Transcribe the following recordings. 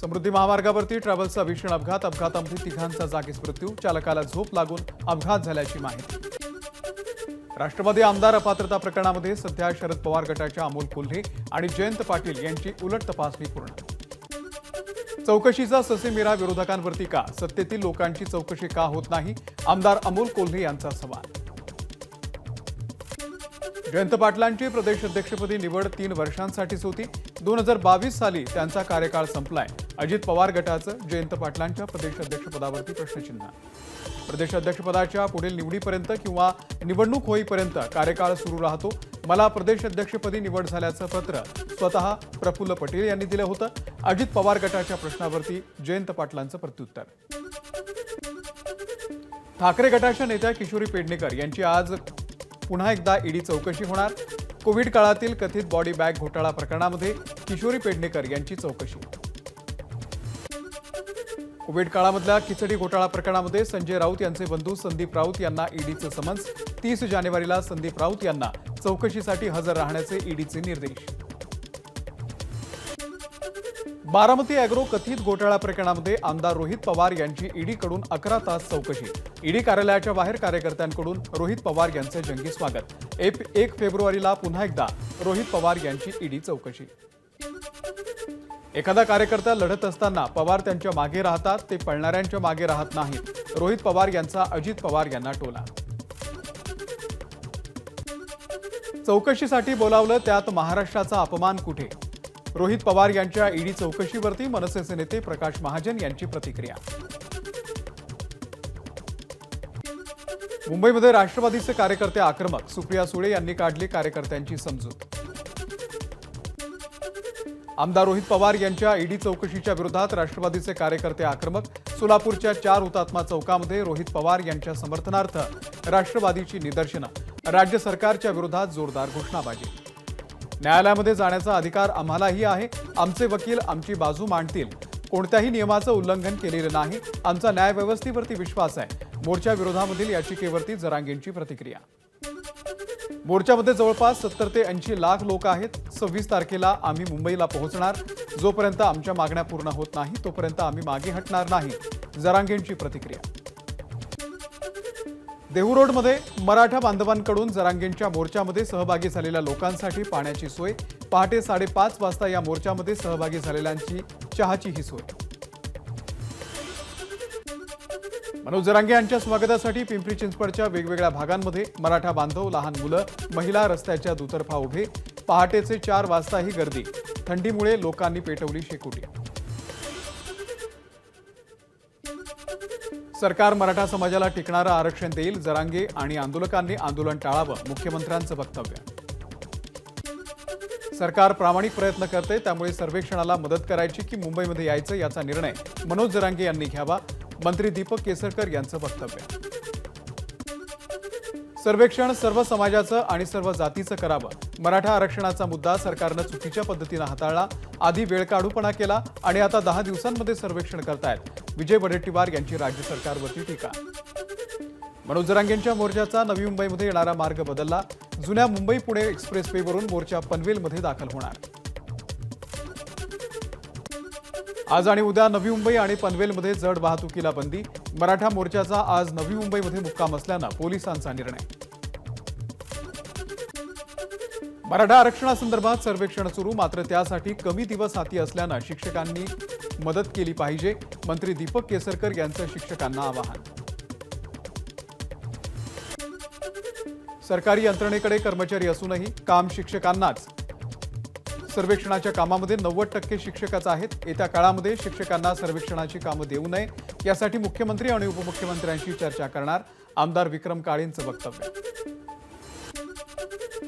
समृद्धी महामार्गावरती ट्रॅव्हल्सचा भीषण अपघातामध्ये तिघांचा जागीच मृत्यू, चालकाला झोप लागून अपघात झाल्याची माहिती। राष्ट्रवादी आमदार अपात्रता प्रकरणामध्ये सध्या शरद पवार गटाच्या अमोल कोल्हे आणि जयंत पाटील यांची उलट तपासणी पूर्ण। चौकशीचा ससेमिरा विरोधकांवरती का? सत्तेतील लोकांची चौकशी का होत नाही? आमदार अमोल कोल्हे यांचा सवाल। जयंत पाटलांची प्रदेश अध्यक्षपदी निवड 3 वर्षांसाठीच होती। 2022 साली त्यांचा कार्यकाळ संपलाय। अजित पवार गटाचं जयंत पाटलांच्या प्रदेश अध्यक्षपदावरती प्रश्नचिन्ह। प्रदेश अध्यक्षपदाच्या पुढील निवडीपर्यंत किंवा निवडणूक होईपर्यंत कार्यकाळ सुरू राहतो। मला प्रदेश अध्यक्षपदी निवड झाल्याचं पत्र स्वतः प्रफुल्ल पटेल यांनी दिलं होतं। अजित पवार गटाच्या प्रश्नावरती जयंत पाटलांचं प्रत्युत्तर। ठाकरे गटाच्या नेत्या किशोरी पेडणेकर यांची आज पुन्हा एकदा ईडी चौकशी होणार। कोविड काळातील कथित बॉडी बॅग घोटाळा प्रकरणामध्ये किशोरी पेडणेकर यांची चौकशी। कोविड काळामधल्या खिचडी घोटाळा प्रकरणामध्ये संजय राऊत यांचे बंधू संदीप राऊत यांना ईडीचं समन्स। 30 जानेवारीला संदीप राऊत यांना चौकशीसाठी हजर राहण्याचे ईडीचे निर्देश। बारामती अॅग्रो कथित घोटाळा प्रकरणामध्ये आमदार रोहित पवार यांची ईडीकडून 11 तास चौकशी। ईडी कार्यालयाच्या बाहेर कार्यकर्त्यांकडून रोहित पवार यांचे जंगी स्वागत। 1 फेब्रुवारीला पुन्हा एकदा रोहित पवार यांची ईडी चौकशी। एखादा कार्यकर्ता लढत असताना पवार त्यांच्या मागे राहतात, ते पळणाऱ्यांच्या मागे राहत नाहीत। रोहित पवार यांचा अजित पवार यांना टोला। चौकशीसाठी बोलावलं त्यात महाराष्ट्राचा अपमान कुठे? रोहित पवार यांच्या ईडी चौकशीवरती मनसेचे नेते प्रकाश महाजन यांची प्रतिक्रिया। मुंबईमध्ये राष्ट्रवादीचे कार्यकर्ते आक्रमक, सुप्रिया सुळे यांनी काढली कार्यकर्त्यांची समजूत। आमदार रोहित पवार यांच्या ईडी चौकशीच्या विरोधात राष्ट्रवादीचे कार्यकर्ते आक्रमक। सोलापूरच्या 4 हुतात्मा चौकामध्ये रोहित पवार यांच्या समर्थनार्थ राष्ट्रवादीची निदर्शनं। राज्य सरकारच्या विरोधात जोरदार घोषणाबाजी। न्यायालयामध्ये जाण्याचा अधिकार आम्हालाही आहे। आमचे वकील आमची बाजू मांडतील। कोणत्याही नियमाचं उल्लंघन केलेलं नाही। आमचा न्यायव्यवस्थेवरती विश्वास आहे। मोर्चा विरोधामधील याचिकेवरती जरांगेंची प्रतिक्रिया। मोर्चामध्ये जवळपास 70 ते 80 लाख लोक आहेत। 26 तारखेला आम्ही मुंबईला पोहोचणार। जोपर्यंत आमच्या मागण्या पूर्ण होत नाही तोपर्यंत आम्ही मागे हटणार नाही, जरांगेंची प्रतिक्रिया। देहू रोडमध्ये मराठा बांधवांकडून जरांगेंच्या मोर्चामध्ये सहभागी झालेल्या लोकांसाठी पाण्याची सोय। पहाटे 5:30 वाजता या मोर्चामध्ये सहभागी झालेल्यांची चहाची ही सोय। मनोज जरांगे यांच्या स्वागतासाठी पिंपरी चिंचवडच्या वेगवेगळ्या भागांमध्ये मराठा बांधव, लहान मुलं, महिला रस्त्याच्या दुतर्फा उभे। पहाटेचे 4 वाजता ही गर्दी। थंडीमुळे लोकांनी पेटवली शेकोटी। सरकार मराठा समाजाला टिकणारं आरक्षण देईल, जरांगे आणि आंदोलकांनी आंदोलन टाळावं, मुख्यमंत्र्यांचं वक्तव्य। सरकार प्रामाणिक प्रयत्न करते, त्यामुळे सर्वेक्षणाला मदत करायची की मुंबईमध्ये यायचं याचा निर्णय मनोज जरांगे यांनी घ्यावा, मंत्री दीपक केसरकर यांचं वक्तव्य। सर्वेक्षण सर्व समाजाचं आणि सर्व जातीचं करावं। मराठा आरक्षणाचा मुद्दा सरकारनं चुकीच्या पद्धतीनं हाताळला। आधी वेळकाढूपणा केला आणि आता 10 दिवसांमध्ये सर्वेक्षण करतायत। विजय वडेट्टीवार यांची राज्य सरकारवरती टीका। मनोज जरांगेंच्या मोर्चाचा नवी मुंबईमध्ये येणारा मार्ग बदलला। जुन्या मुंबई पुणे एक्सप्रेसवेवरून मोर्चा पनवेलमध्ये दाखल होणार। आज आणि उद्या नवी मुंबई आणि पनवेलमध्ये जड वाहतुकीला बंदी। मराठा मोर्चाचा आज नवी मुंबईमध्ये मुक्काम असल्यानं पोलिसांचा निर्णय। मराठा आरक्षणासंदर्भात सर्वेक्षण सुरू, मात्र त्यासाठी कमी दिवस हाती असल्यानं शिक्षकांनी मदत केली पाहिजे, मंत्री दीपक केसरकर यांचं शिक्षकांना आवाहन। सरकारी यंत्रणेकडे कर्मचारी असूनही काम शिक्षकांनाच। सर्वेक्षणाच्या कामामध्ये 90% शिक्षकच आहेत। येत्या काळामध्ये शिक्षकांना सर्वेक्षणाची कामं देऊ नये यासाठी मुख्यमंत्री आणि उपमुख्यमंत्र्यांशी चर्चा करणार, आमदार विक्रम काळेंचं वक्तव्य।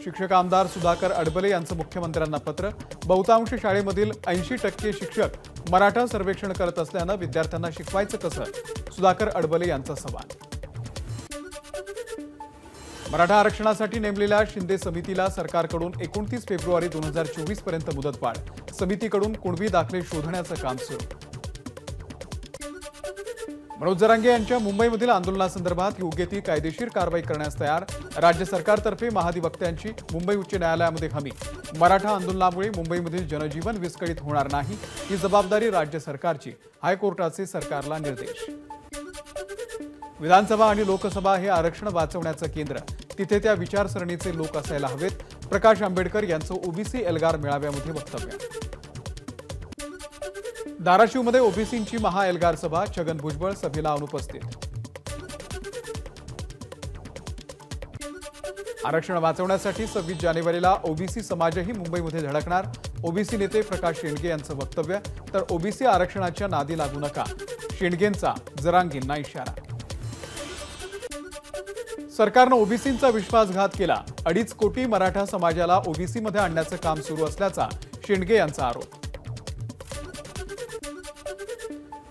शिक्षक आमदार सुधाकर अडबले यांचं मुख्यमंत्र्यांना पत्र। बहुतांश शाळेमधील 80% शिक्षक मराठा सर्वेक्षण करत असल्यानं विद्यार्थ्यांना शिकवायचं कसं, सुधाकर अडबले यांचा सवाल। मराठा आरक्षणासाठी नेमलेल्या शिंदे समितीला सरकारकडून 29 फेब्रुवारी 2024 पर्यंत मुदतवाढ। समितीकडून कुणबी दाखले शोधण्याचं काम सुरू। मनोज जरांगे यांच्या मुंबईमधील आंदोलनासंदर्भात योग्य ती कायदेशीर कारवाई करण्यास तयार राज्य सरकारतर्फे महाधिवक्त्यांची मुंबई उच्च न्यायालयामध्ये हमी। मराठा आंदोलनामुळे मुंबईमधील जनजीवन विस्कळीत होणार नाही, ही जबाबदारी राज्य सरकारची, हायकोर्टाचे सरकारला निर्देश। विधानसभा आणि लोकसभा हे आरक्षण वाचवण्याचं केंद्र, तिथे त्या विचारसरणीचे लोक असायला हवेत, प्रकाश आंबेडकर यांचं ओबीसी एल्गार मेळाव्यामध्ये वक्तव्य। धाराशिवमध्ये ओबीसींची महा एल्गार सभा, छगन भुजबळ सभेला अनुपस्थित। आरक्षण वाचवण्यासाठी 26 जानेवारीला ओबीसी समाजही मुंबईमध्ये धडकणार, ओबीसी नेते प्रकाश शेंडगे यांचं वक्तव्य। तर ओबीसी आरक्षणाच्या नादी लागू नका, शेंडगेंचा जरांगेंना इशारा। सरकारनं ओबीसींचा विश्वासघात केला, 2.5 कोटी मराठा समाजाला ओबीसीमध्ये आणण्याचं काम सुरू असल्याचा शेंडगे यांचा आरोप।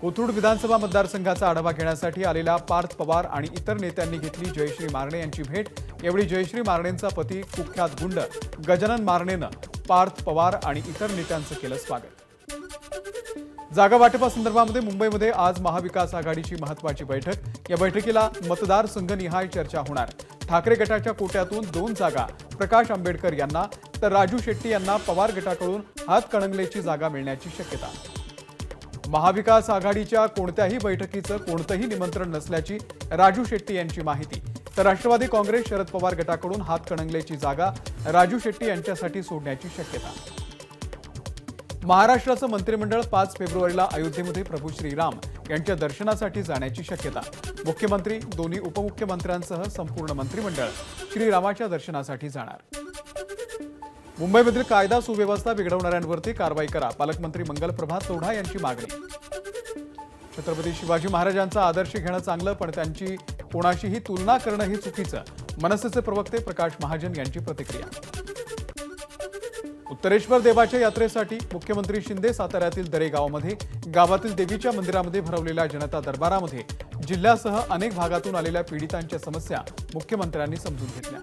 कोथरूड विधानसभा मतदारसंघाचा आढावा घेण्यासाठी आलेल्या पार्थ पवार आणि इतर नेत्यांनी घेतली जयश्री मारणे यांची भेट। यावेळी जयश्री मारणेंचा पती कुख्यात गुंड गजानन मारणेनं पार्थ पवार आणि इतर नेत्यांचं केलं स्वागत। जागा वाटपासंदर्भामध्ये मुंबईमध्ये आज महाविकास आघाडीची महत्त्वाची बैठक। या बैठकीला मतदारसंघनिहाय चर्चा होणार। ठाकरे गटाच्या कोट्यातून 2 जागा प्रकाश आंबेडकर यांना, तर राजू शेट्टी यांना पवार गटाकडून हातकणंगलेची जागा मिळण्याची शक्यता। महाविकास आघाडीच्या कोणत्याही बैठकीचं कोणतंही निमंत्रण नसल्याची राजू शेट्टी यांची माहिती। तर राष्ट्रवादी काँग्रेस शरद पवार गटाकडून हातकणंगलेची जागा राजू शेट्टी यांच्यासाठी सोडण्याची शक्यता। महाराष्ट्राचं मंत्रिमंडळ 5 फेब्रुवारीला अयोध्येमध्ये प्रभू श्रीराम यांच्या दर्शनासाठी जाण्याची शक्यता। मुख्यमंत्री, दोन्ही उपमुख्यमंत्र्यांसह संपूर्ण मंत्रिमंडळ श्रीरामाच्या दर्शनासाठी जाणार। मुंबईमधील कायदा सुव्यवस्था बिघडवणाऱ्यांवरती कारवाई करा, पालकमंत्री मंगलप्रभात लोढा यांची मागणी। छत्रपती शिवाजी महाराजांचा आदर्श घेणं चांगलं, पण त्यांची कोणाशीही तुलना करणं हे चुकीचं, मनसेचे प्रवक्ते प्रकाश महाजन यांची प्रतिक्रिया। उत्तरेश्वर देवाच्या यात्रेसाठी मुख्यमंत्री शिंदे साताऱ्यातील दरेगावमध्ये गावातील देवीच्या मंदिरामध्ये भरवलेल्या जनता दरबारामध्ये जिल्ह्यासह अनेक भागातून आलेल्या पीडितांच्या समस्या मुख्यमंत्र्यांनी समजून घेतल्या।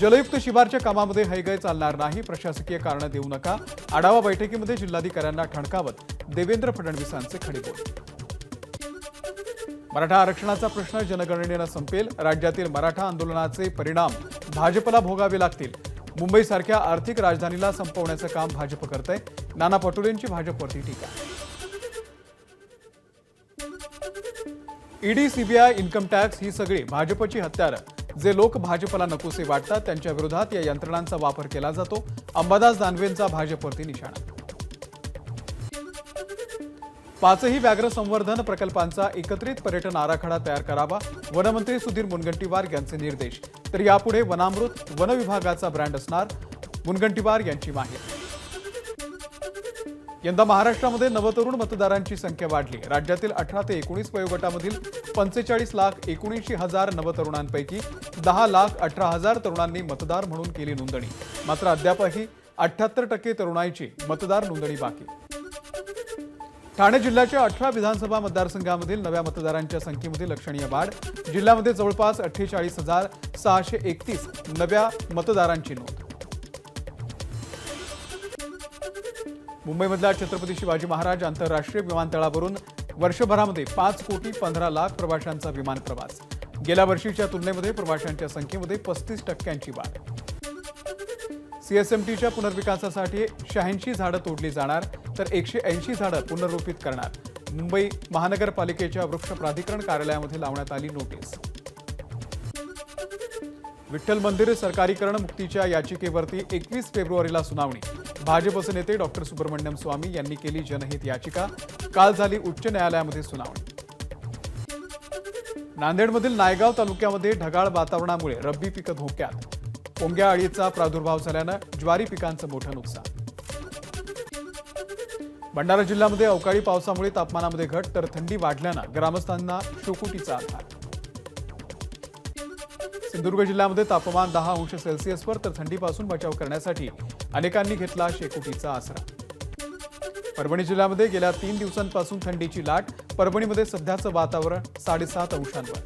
जलयुक्त शिवारच्या कामामध्ये हयगय चालणार नाही, प्रशासकीय कारणं देऊ नका, आढावा बैठकीमध्ये जिल्हाधिकाऱ्यांना ठणकावत देवेंद्र फडणवीसांचे खडेबोल। मराठा आरक्षणाचा प्रश्न जनगणनेनं संपेल, राज्यातील मराठा आंदोलनाचे परिणाम भाजपला भोगावे लागतील, मुंबईसारख्या आर्थिक राजधानीला संपवण्याचं काम भाजप करतंय, नाना पटोलेंची भाजपवरती टीका। ईडी, सीबीआय, इन्कम टॅक्स ही सगळी भाजपची हत्यारं, जे लोक भाजपला नकोसे वाटतात त्यांच्या विरोधात या यंत्रणांचा वापर केला जातो, अंबादास दानवेंचा भाजपवरती निशाणा। 5ही व्याघ्र संवर्धन प्रकल्पांचा एकत्रित पर्यटन आराखडा तयार करावा, वनमंत्री सुधीर मुनगंटीवार यांचे निर्देश। तर यापुढे वनामृत वन विभागाचा ब्रँड असणार, मुनगंटीवार यांची माहिती। यंदा महाराष्ट्रामध्ये नवतरुण मतदारांची संख्या वाढली, राज्यातील 18 ते 19 वयोगटामधील 45,19,000 नवतरुणांपैकी 10,18,000 तरुणांनी मतदार म्हणून केली नोंदणी, मात्र अद्यापही 78% तरुणांची मतदार नोंदणी बाकी। ठाणे जिल्ह्याच्या 18 विधानसभा मतदारसंघामधील नव्या मतदारांच्या संख्येमध्ये लक्षणीय वाढ, जिल्ह्यामध्ये जवळपास 48,631 नव्या मतदारांची नोंद। मुंबईमधल्या छत्रपती शिवाजी महाराज आंतरराष्ट्रीय विमानतळावरून वर्षभरामध्ये 5,15,00,000 प्रवाशांचा विमान प्रवास, गेल्या वर्षीच्या तुलनेमध्ये प्रवाशांच्या संख्येमध्ये 35% वाढ। सीएसएमटीच्या पुनर्विकासासाठी 86 झाडं तोडली जाणार, तर 180 झाडं पुनर्रोपित करणार, मुंबई महानगरपालिकेच्या वृक्ष प्राधिकरण कार्यालयामध्ये लावण्यात आली नोटीस। विठ्ठल मंदिर सरकारीकरण मुक्तीच्या याचिकेवरती 21 फेब्रुवारीला सुनावणी, भाजपचे नेते डॉक्टर सुब्रमण्यम स्वामी यांनी केली जनहित याचिका, काल झाली उच्च न्यायालयामध्ये सुनावणी। नांदेडमधील नायगाव तालुक्यामध्ये ढगाळ वातावरणामुळे रब्बी पिकं धोक्यात, पोंग्या अळीचा प्रादुर्भाव झाल्यानं ज्वारी पिकांचं मोठं नुकसान। भंडारा जिल्ह्यामध्ये अवकाळी पावसामुळे तापमानामध्ये घट, तर थंडी वाढल्यानं ग्रामस्थांना शेकोटीचा आधार। सिंधुदुर्ग जिल्ह्यामध्ये तापमान 10 अंश सेल्सिअसवर, तर थंडीपासून बचाव करण्यासाठी अनेकांनी घेतला शेकोटीचा आसरा। परभणी जिल्ह्यामध्ये गेल्या 3 दिवसांपासून थंडीची लाट, परभणीमध्ये सध्याचं वातावरण 7.5 अंशांवर।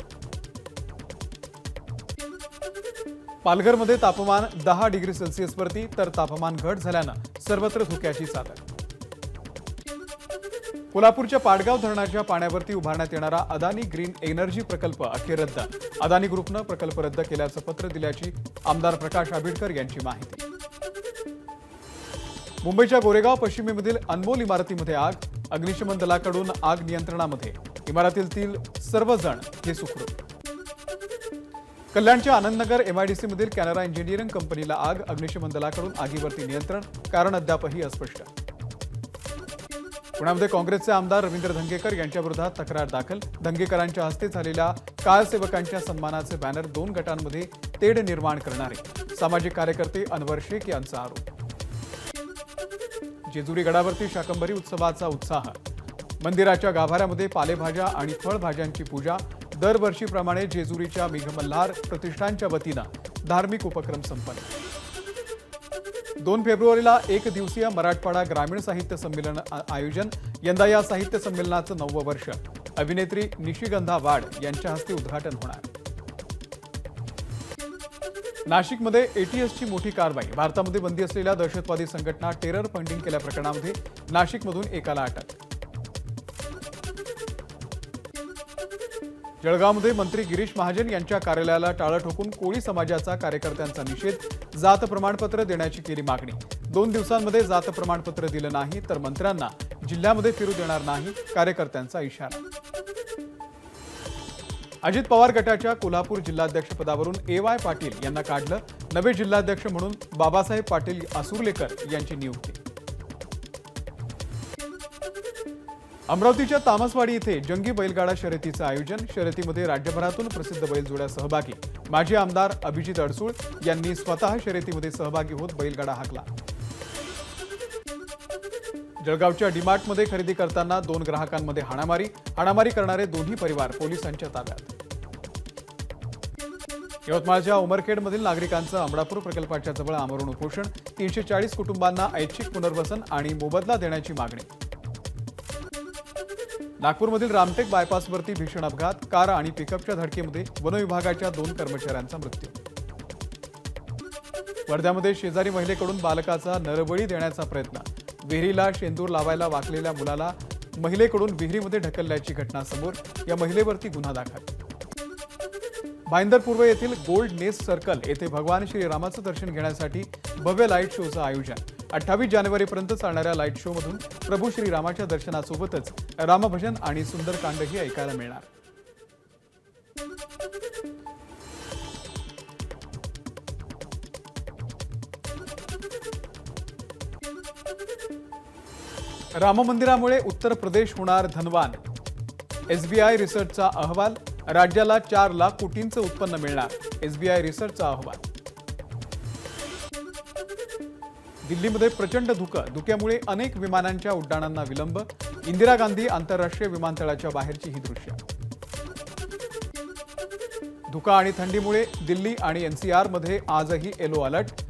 पालघरमध्ये तापमान 10 डिग्री सेल्सिअसवरती, तर तापमान घट झाल्यानं सर्वत्र धुक्याची चादर। कोल्हापूरच्या पाडगाव धरणाच्या पाण्यावरती उभारण्यात येणारा अदानी ग्रीन एनर्जी प्रकल्प अखेर रद्द. अदानी ग्रुपनं प्रकल्प रद्द केल्याचं पत्र दिल्याची आमदार प्रकाश आंबेडकर यांची माहिती. मुंबईच्या गोरेगाव पश्चिमेमधील अनमोल इमारतीमध्ये आग. अग्निशमन दलाकडून आग नियंत्रणामध्ये. इमारतीतील सर्वजण हे सुखरूप. कल्याणच्या आनंदनगर एमआयडीसीमधील कॅनरा इंजिनिअरिंग कंपनीला आग. अग्निशमन दलाकडून आगीवरती नियंत्रण. कारण अद्यापही अस्पष्ट. पुण्यामध्ये काँग्रेसचे आमदार रवींद्र धंगेकर यांच्याविरोधात तक्रार दाखल. धंगेकरांच्या हस्ते झालेल्या कारसेवकांच्या सन्मानाचे बॅनर 2 गटांमध्ये तेढ निर्माण करणारे सामाजिक कार्यकर्ते अनवर शेख यांचा आरोप. जेजुरी गडावरती शाकंभरी उत्सवाचा उत्साह. मंदिराच्या गाभाऱ्यामध्ये पालेभाज्या आणि फळभाज्यांची पूजा. दरवर्षीप्रमाणे जेजुरीच्या मेघमल्हार प्रतिष्ठानच्या वतीनं धार्मिक उपक्रम संपन्न. 2 फेब्रुवारीला 1 दिवसीय मराठवाडा ग्रामीण साहित्य संमेलन आयोजन. यंदा या साहित्य संमेलनाचं 9वं वर्ष. अभिनेत्री निशिगंधा वाड यांच्या हस्ते उद्घाटन होणार. नाशिकमध्ये एटीएसची मोठी कारवाई. भारतामध्ये बंदी असलेल्या दहशतवादी संघटना टेरर फंडिंग केल्या प्रकरणामध्ये नाशिकमधून एकाला अटक. जळगावमध्ये मंत्री गिरीश महाजन यांच्या कार्यालयाला टाळं ठोकून कोळी समाजाचा कार्यकर्त्यांचा निषेध. जात प्रमाणपत्र देण्याची केली मागणी. 2 दिवसांमध्ये जात प्रमाणपत्र दिलं नाही तर मंत्र्यांना जिल्ह्यामध्ये फिरू देणार नाही. कार्यकर्त्यांचा इशारा. अजित पवार गटाच्या कोल्हापूर जिल्हाध्यक्षपदावरून AY पाटील यांना काढलं. नवे जिल्हाध्यक्ष म्हणून बाबासाहेब पाटील आसुर्लेकर यांची नियुक्ती. अमरावतीच्या तामसवाडी इथे जंगी बैलगाडा शर्यतीचं आयोजन. शर्यतीमध्ये राज्यभरातून प्रसिद्ध बैलजोड्या सहभागी. माजी आमदार अभिजित अडसूळ यांनी स्वतः शर्यतीमध्ये सहभागी होत बैलगाडा हाकला. जळगावच्या डीमार्टमध्ये खरेदी करताना 2 ग्राहकांमध्ये हाणामारी. हाणामारी करणारे दोन्ही परिवार पोलिसांच्या ताब्यात. यवतमाळच्या उमरखेडमधील नागरिकांचं अमरापूर प्रकल्पाच्या जवळ आमरण उपोषण. 340 कुटुंबांना ऐच्छिक पुनर्वसन आणि मोबदला देण्याची मागणी. नागपूरमधील रामटेक बायपासवरती भीषण अपघात. कार आणि पिकअपच्या धडकेमध्ये वनविभागाच्या 2 कर्मचाऱ्यांचा मृत्यू. वर्ध्यामध्ये शेजारी महिलेकडून बालकाचा नरबळी देण्याचा प्रयत्न. विहिरीला शेंदूर लावायला वाकलेल्या मुलाला महिलेकडून विहिरीमध्ये ढकलल्याची घटना समोर. या महिलेवरती गुन्हा दाखल. भाईंदर पूर्व येथील गोल्ड नेस्ट सर्कल येथे भगवान श्रीरामाचं दर्शन घेण्यासाठी भव्य लाईट शोचं आयोजन. 28 जानेवारीपर्यंत चालणाऱ्या लाईट शो मधून प्रभू श्रीरामाच्या दर्शनासोबतच रामभजन आणि सुंदरकांडही ऐकायला मिळणार. राम मंदिरामुळे उत्तर प्रदेश होणार धनवान. SBI रिसर्चचा अहवाल. राज्याला 4 लाख कोटींचं उत्पन्न मिळणार. SBI रिसर्चचा अहवाल. दिल्लीमध्ये प्रचंड धुकं. धुक्यामुळे अनेक विमानांच्या उड्डाणांना विलंब. इंदिरा गांधी आंतरराष्ट्रीय विमानतळाच्या बाहेरची ही दृश्य. धुकं आणि थंडीमुळे दिल्ली आणि NCR मध्ये आजही येलो अलर्ट.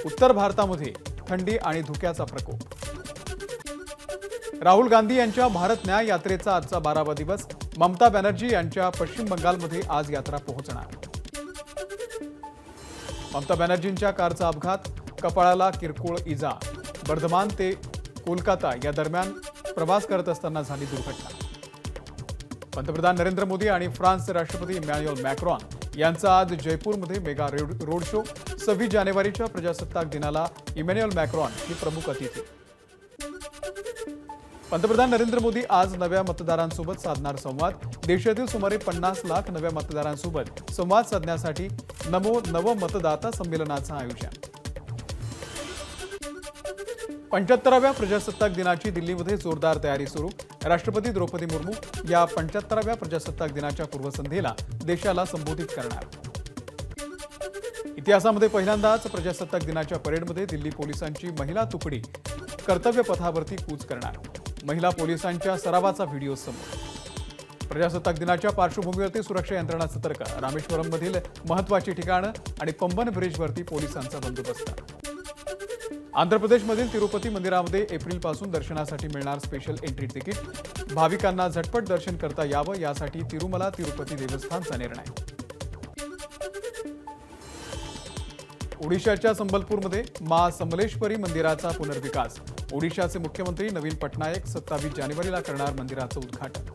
उत्तर भारतामध्ये थंडी आणि धुक्याचा प्रकोप. राहुल गांधी यांच्या भारत न्याय यात्रेचा आजचा 12वा दिवस. ममता बॅनर्जी यांच्या पश्चिम बंगालमध्ये आज यात्रा पोहोचणार. ममता बॅनर्जींच्या कारचा अपघात. कपाळाला किरकोळ इजा. बर्धमान ते कोलकाता या दरम्यान प्रवास करत असताना झाली दुर्घटना. पंतप्रधान नरेंद्र मोदी आणि फ्रान्सचे राष्ट्रपती इमॅन्युएल मॅक्रॉन यांचा आज जयपूरमध्ये मेगा रोड शो. 26 जानेवारीच्या प्रजासत्ताक दिनाला इमॅन्युएल मॅक्रॉन ही प्रमुख अतिथी. पंतप्रधान नरेंद्र मोदी आज नव्या मतदारांसोबत साधणार संवाद. देशातील सुमारे 50 लाख नव्या मतदारांसोबत संवाद साधण्यासाठी नमो नव मतदाता संमेलनाचं आयोजन. 75व्या प्रजासत्ताक दिनाची दिल्लीमध्ये जोरदार तयारी सुरू. राष्ट्रपती द्रौपदी मुर्मू या 75व्या प्रजासत्ताक दिनाच्या पूर्वसंध्येला देशाला संबोधित करणार. इतिहासामध्ये पहिल्यांदाच प्रजासत्ताक दिनाच्या परेडमध्ये दिल्ली पोलिसांची महिला तुकडी कर्तव्य पथावरती कूच करणार. महिला पोलिसांच्या सरावाचा व्हिडिओ समोर. प्रजासत्ताक दिनाच्या पार्श्वभूमीवरती सुरक्षा यंत्रणा सतर्क. रामेश्वरममधील महत्त्वाची ठिकाणं आणि पंबन ब्रिजवरती पोलिसांचा बंदोबस्त. आंध्र प्रदेशमधील तिरुपती मंदिरामध्ये एप्रिलपासून दर्शनासाठी मिळणार स्पेशल एंट्री तिकीट. भाविकांना झटपट दर्शन करता यावं यासाठी तिरुमला तिरुपती देवस्थानचा निर्णय. ओडिशाच्या संबलपूरमध्ये मा समलेश्वरी मंदिराचा पुनर्विकास. ओडिशाचे मुख्यमंत्री नवीन पटनायक 27 जानेवारीला करणार मंदिराचं उद्घाटन.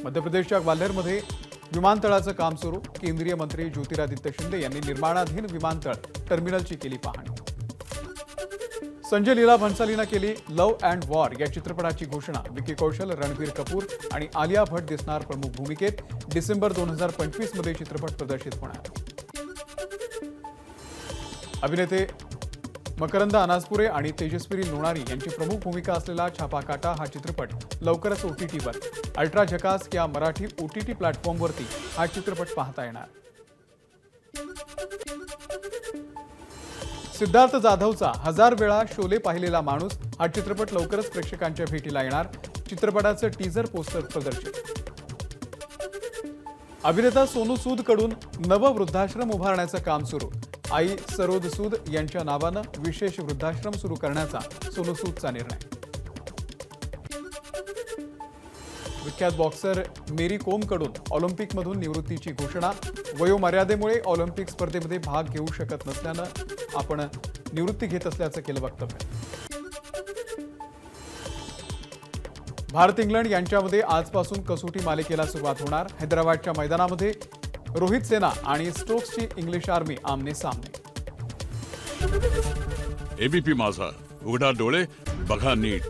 मध्य प्रदेशच्या ग्वाल्हेरमध्ये विमानतळाचं काम सुरू. केंद्रीय मंत्री ज्योतिरादित्य शिंदे यांनी निर्माणाधीन विमानतळ टर्मिनलची केली पाहणी. संजय लीला भंसालीनं केली लव्ह अँड वॉर या चित्रपटाची घोषणा. विकी कौशल, रणबीर कपूर आणि आलिया भट्ट दिसणार प्रमुख भूमिकेत. डिसेंबर 2025 मध्ये चित्रपट प्रदर्शित होणार. अभिनेते मकरंद अनासपुरे आणि तेजस्वी लोणारी यांची प्रमुख भूमिका असलेला छापा काटा हा चित्रपट लवकरच OTTवर अल्ट्रा झकास या मराठी OTT प्लॅटफॉर्मवरती हा चित्रपट पाहता येणार. सिद्धार्थ जाधवचा 1000 वेळा शोले पाहिलेला माणूस हा चित्रपट लवकरच प्रेक्षकांच्या भेटीला येणार. चित्रपटाचं टीझर पोस्टर प्रदर्शित. अभिनेता सोनू सूद कडून नवं वृद्धाश्रम उभारण्याचं काम सुरू. आई सरोद सूद यांच्या नावानं विशेष वृद्धाश्रम सुरू करण्याचा सोनू सूदचा निर्णय. विख्यात बॉक्सर मेरी कोमकडून ऑलिम्पिकमधून निवृत्तीची घोषणा. वयोमर्यादेमुळे ऑलिम्पिक स्पर्धेमध्ये भाग घेऊ शकत नसल्यानं आपण निवृत्ती घेत असल्याचं केलं वक्तव्य. भारत इंग्लंड यांच्यामध्ये आजपासून कसोटी मालिकेला सुरुवात होणार. हैदराबादच्या मैदानामध्ये रोहित सेना आणि स्टोक्सची इंग्लिश आर्मी आमने सामने. ABP माझा, उघडा डोळे बघा नीट.